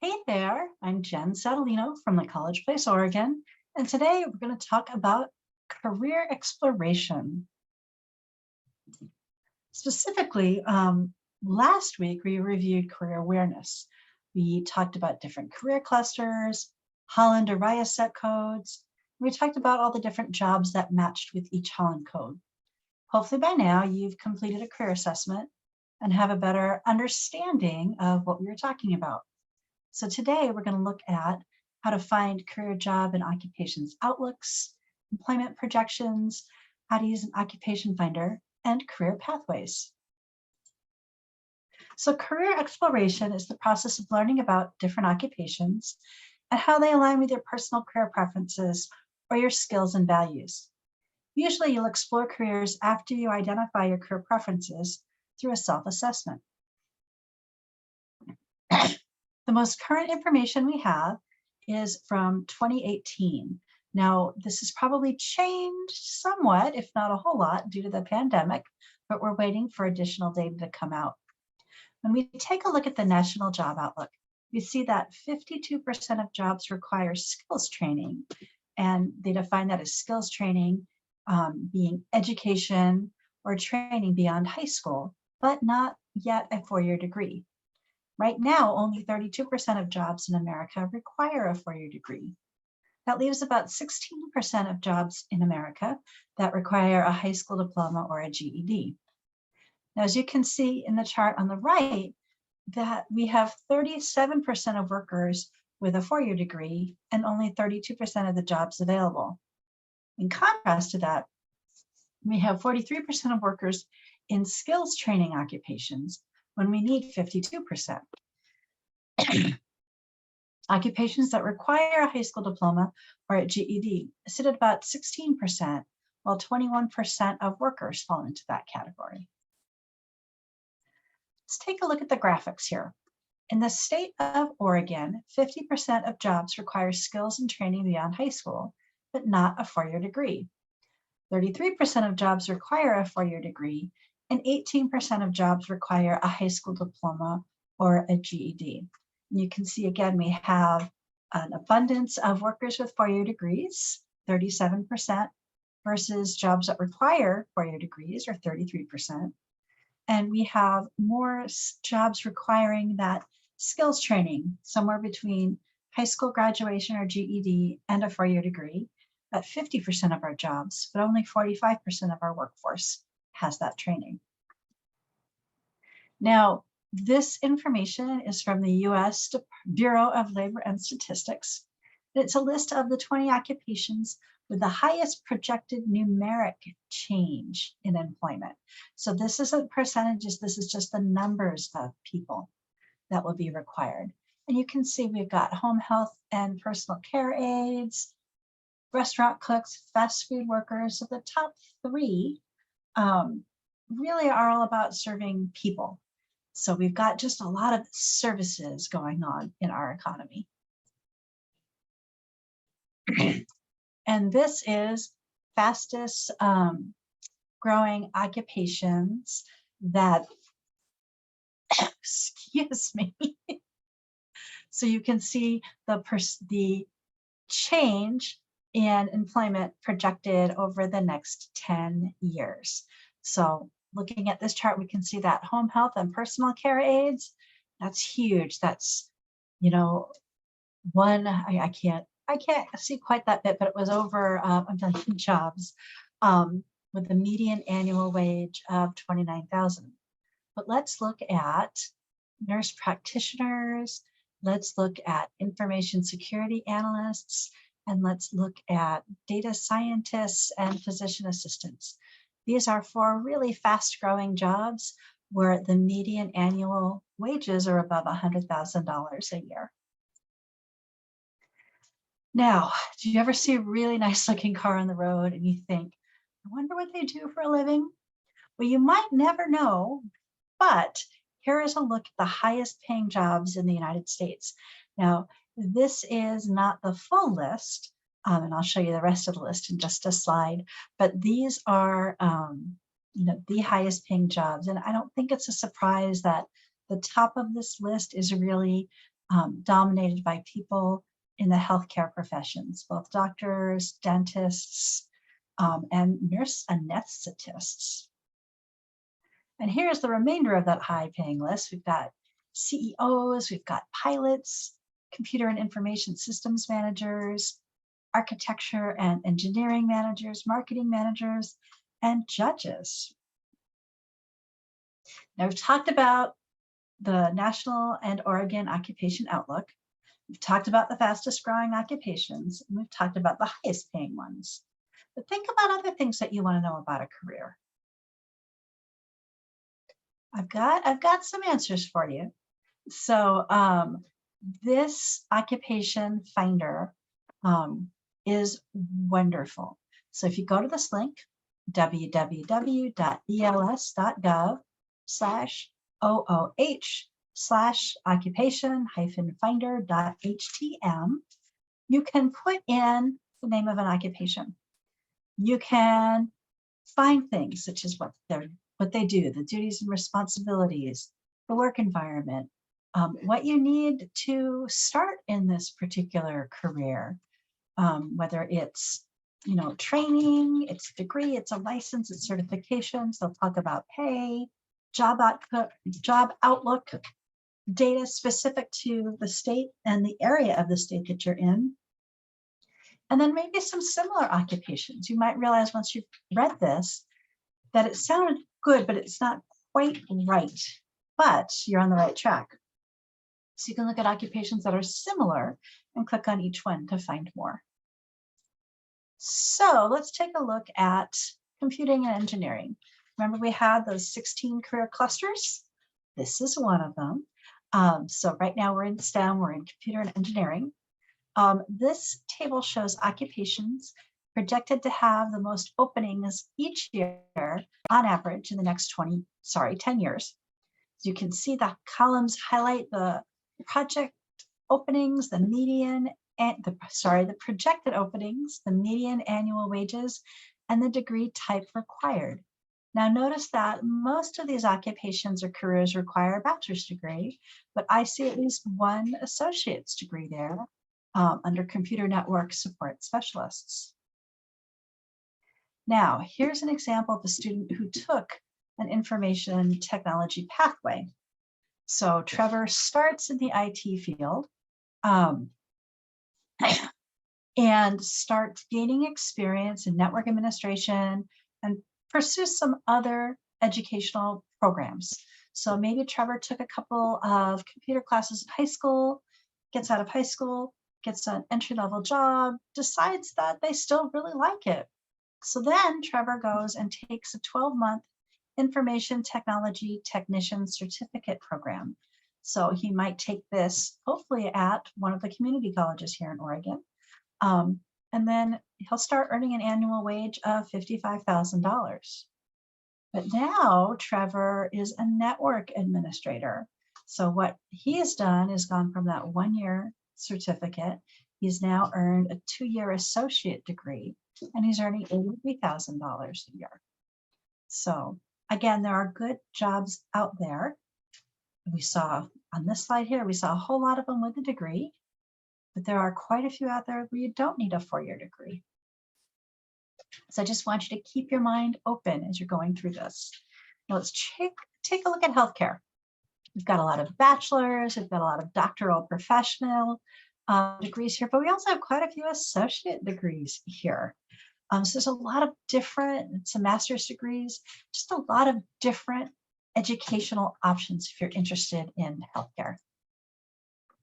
Hey there, I'm Jen Satellino from the College Place, Oregon, and today we're going to talk about career exploration. Specifically, last week we reviewed career awareness. We talked about different career clusters, Holland Araya set codes. We talked about all the different jobs that matched with each Holland code. Hopefully by now you've completed a career assessment and have a better understanding of what we were talking about. So today we're going to look at how to find career job and occupations outlooks, employment projections, how to use an occupation finder, and career pathways. So career exploration is the process of learning about different occupations and how they align with your personal career preferences or your skills and values. Usually you'll explore careers after you identify your career preferences through a self-assessment. The most current information we have is from 2018. Now, this has probably changed somewhat, if not a whole lot, due to the pandemic, but we're waiting for additional data to come out. When we take a look at the National Job Outlook, we see that 52% of jobs require skills training, and they define that as skills training being education or training beyond high school, but not yet a four-year degree. Right now, only 32% of jobs in America require a four-year degree. That leaves about 16% of jobs in America that require a high school diploma or a GED. Now, as you can see in the chart on the right, that we have 37% of workers with a four-year degree and only 32% of the jobs available. In contrast to that, we have 43% of workers in skills training occupations when we need 52%. Occupations that require a high school diploma or a GED sit at about 16%, while 21% of workers fall into that category. Let's take a look at the graphics here. In the state of Oregon, 50% of jobs require skills and training beyond high school, but not a four-year degree. 33% of jobs require a four-year degree, and 18% of jobs require a high school diploma or a GED. And you can see again, we have an abundance of workers with four-year degrees, 37%, versus jobs that require four-year degrees, or 33%. And we have more jobs requiring that skills training, somewhere between high school graduation or GED and a four-year degree, at 50% of our jobs, but only 45% of our workforce has that training. Now, this information is from the U.S. Bureau of Labor and Statistics. It's a list of the 20 occupations with the highest projected numeric change in employment. So this isn't percentages, this is just the numbers of people that will be required. And you can see we've got home health and personal care aides, restaurant cooks, fast food workers. So the top three really are all about serving people. So we've got just a lot of services going on in our economy. And this is fastest growing occupations that, excuse me. So you can see the change in employment projected over the next 10 years. So looking at this chart, we can see that home health and personal care aides, that's huge. That's, you know, one, I can't see quite that bit, but it was over a million jobs with a median annual wage of $29,000. But let's look at nurse practitioners, let's look at information security analysts, and let's look at data scientists and physician assistants. These are four really fast-growing jobs where the median annual wages are above $100,000 a year. Now, do you ever see a really nice looking car on the road and you think, I wonder what they do for a living? Well, you might never know, but here is a look at the highest paying jobs in the United States. Now, this is not the full list, and I'll show you the rest of the list in just a slide, but these are the highest paying jobs. And I don't think it's a surprise that the top of this list is really dominated by people in the healthcare professions, both doctors, dentists, and nurse anesthetists. And here's the remainder of that high-paying list. We've got CEOs, we've got pilots, computer and information systems managers, architecture and engineering managers, marketing managers, and judges. Now, we've talked about the National and Oregon Occupation Outlook. We've talked about the fastest growing occupations, and we've talked about the highest paying ones. But think about other things that you want to know about a career. I've got some answers for you. So this occupation finder is wonderful. So if you go to this link, www.els.gov/OOH/occupation-finder.htm, you can put in the name of an occupation. You can find things such as what they do, the duties and responsibilities, the work environment, what you need to start in this particular career, whether it's training, it's a degree, it's a license, it's certifications. They'll talk about pay, job outlook, data specific to the state and the area of the state that you're in. And then maybe some similar occupations. You might realize once you've read this that it sounded good, but it's not quite right, but you're on the right track. So you can look at occupations that are similar and click on each one to find more. So let's take a look at computing and engineering. Remember we had those 16 career clusters? This is one of them. So right now we're in STEM, we're in computer and engineering. This table shows occupations projected to have the most openings each year on average in the next 10 years. So you can see the columns highlight the project openings, the median, and the projected openings, the median annual wages, and the degree type required. Now notice that most of these occupations or careers require a bachelor's degree, but I see at least one associate's degree there under computer network support specialists. Now, here's an example of a student who took an information technology pathway. So Trevor starts in the IT field and starts gaining experience in network administration and pursues some other educational programs. So maybe Trevor took a couple of computer classes in high school, gets out of high school, gets an entry-level job, decides that they still really like it. So then Trevor goes and takes a 12-month information technology technician certificate program. So he might take this hopefully at one of the community colleges here in Oregon. And then he'll start earning an annual wage of $55,000. But now Trevor is a network administrator. So what he has done is gone from that 1-year certificate. He's now earned a 2-year associate degree, and he's earning $83,000 a year. So again, there are good jobs out there. We saw on this slide here, we saw a whole lot of them with a degree, but there are quite a few out there where you don't need a 4-year degree. So I just want you to keep your mind open as you're going through this. Now let's take a look at healthcare. We've got a lot of bachelors, we've got a lot of doctoral professional degrees here, but we also have quite a few associate degrees here. So there's a lot of different, some master's degrees, just a lot of different educational options if you're interested in healthcare.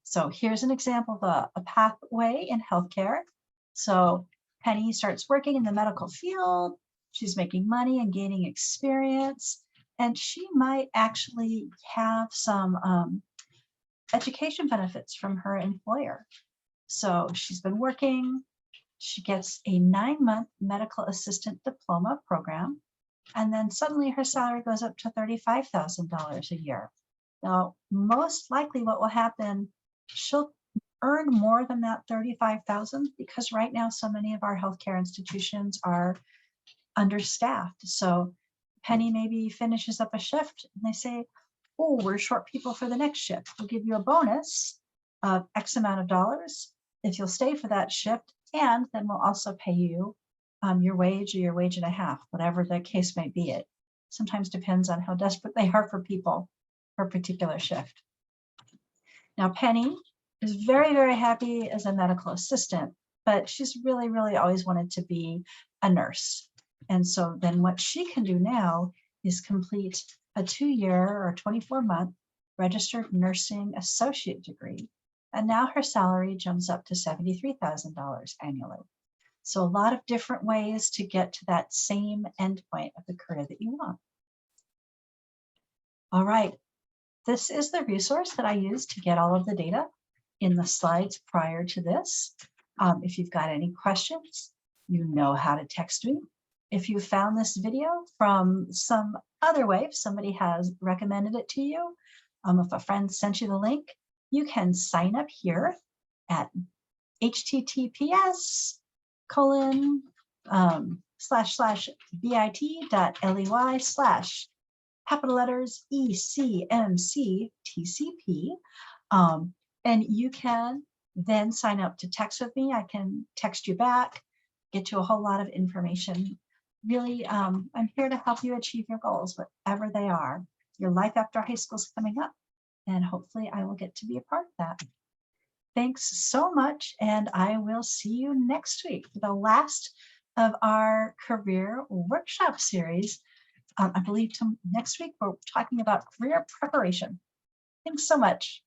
So here's an example of a pathway in healthcare. So Penny starts working in the medical field. She's making money and gaining experience, and she might actually have some education benefits from her employer. So she's been working. She gets a 9-month medical assistant diploma program, and then suddenly her salary goes up to $35,000 a year. Now, most likely what will happen, she'll earn more than that $35,000 because right now so many of our healthcare institutions are understaffed. So Penny maybe finishes up a shift and they say, oh, we're short people for the next shift. We'll give you a bonus of X amount of dollars if you'll stay for that shift, and then we'll also pay you your wage or your wage and a half, whatever the case may be. It sometimes depends on how desperate they are for people for a particular shift. Now, Penny is very, very happy as a medical assistant, but she's really, really always wanted to be a nurse. And so then what she can do now is complete a 2-year or 24-month registered nursing associate degree. And now her salary jumps up to $73,000 annually. So a lot of different ways to get to that same endpoint of the career that you want. All right, this is the resource that I used to get all of the data in the slides prior to this. If you've got any questions, you know how to text me. If you found this video from some other way, if somebody has recommended it to you, if a friend sent you the link, you can sign up here at https://bit.ly/ capital letters ECMC-TCP. And you can then sign up to text with me. I can text you back, get you a whole lot of information. Really, I'm here to help you achieve your goals, whatever they are. Your life after high school is coming up, and hopefully I will get to be a part of that. Thanks so much, and I will see you next week for the last of our career workshop series. I believe next week we're talking about career preparation. Thanks so much.